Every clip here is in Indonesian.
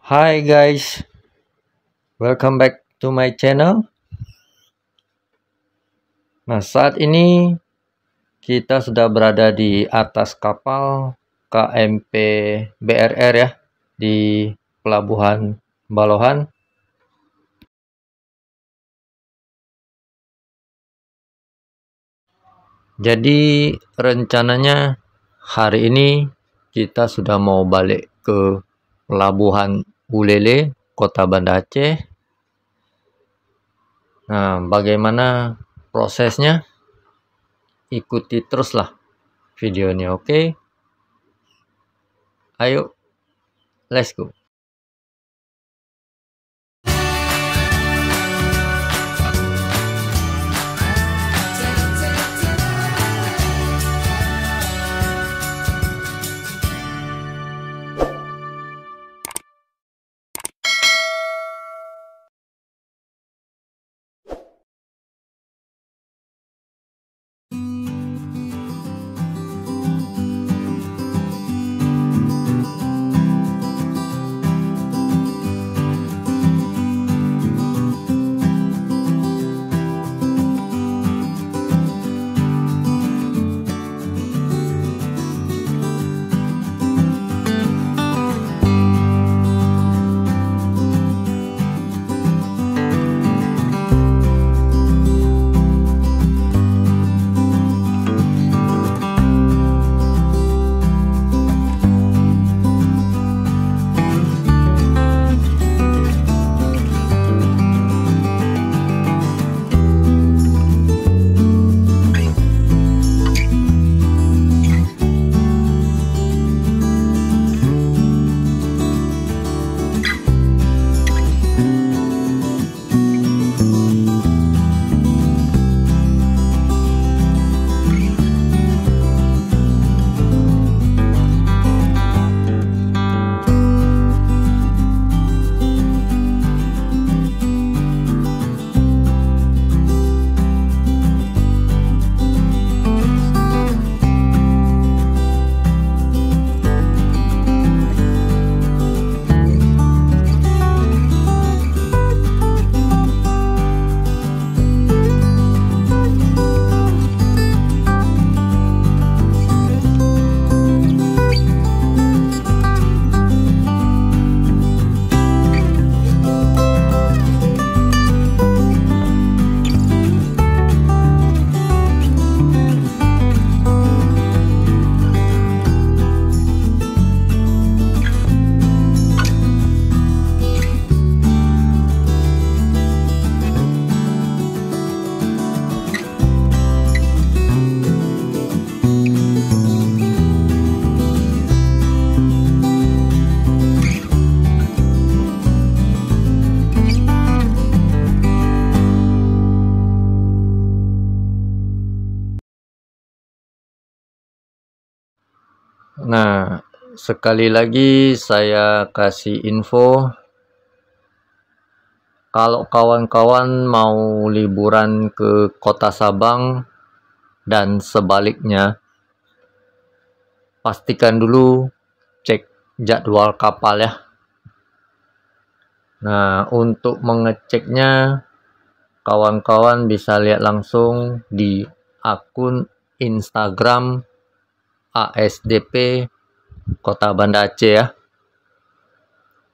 Hi guys, welcome back to my channel. Nah, saat ini kita sudah berada di atas kapal KMP BRR ya, di Pelabuhan Balohan. Jadi rencananya hari ini kita sudah mau balik ke Pelabuhan Bulele, Kota Banda Aceh. Nah, bagaimana prosesnya? Ikuti teruslah videonya, oke? Ayo, let's go. Nah, sekali lagi saya kasih info, kalau kawan-kawan mau liburan ke Kota Sabang dan sebaliknya, pastikan dulu cek jadwal kapal ya. Nah, untuk mengeceknya, kawan-kawan bisa lihat langsung di akun Instagram ASDP Kota Banda Aceh ya.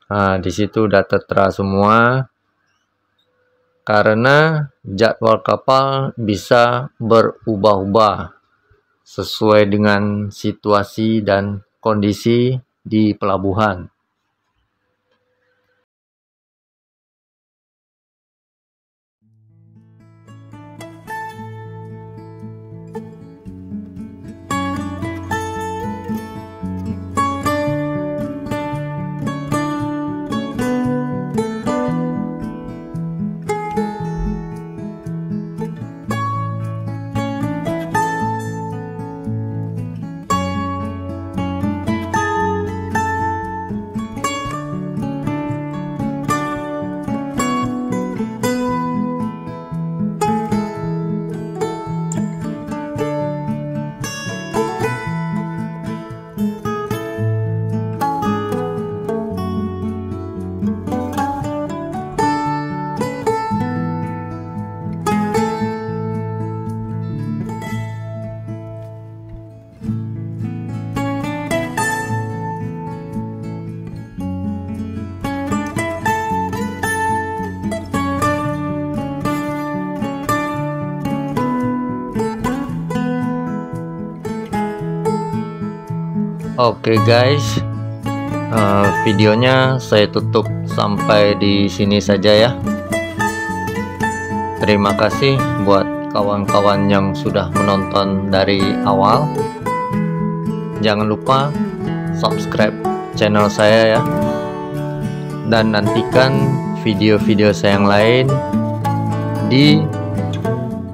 Nah, di situ udah tertera semua. Karena jadwal kapal bisa berubah-ubah sesuai dengan situasi dan kondisi di pelabuhan. Oke guys, videonya saya tutup sampai di sini saja ya. Terima kasih buat kawan-kawan yang sudah menonton dari awal. Jangan lupa subscribe channel saya ya, dan nantikan video-video saya yang lain di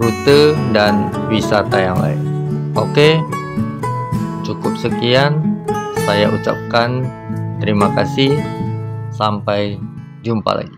rute dan wisata yang lain. Oke, cukup sekian. Saya ucapkan terima kasih. Sampai jumpa lagi.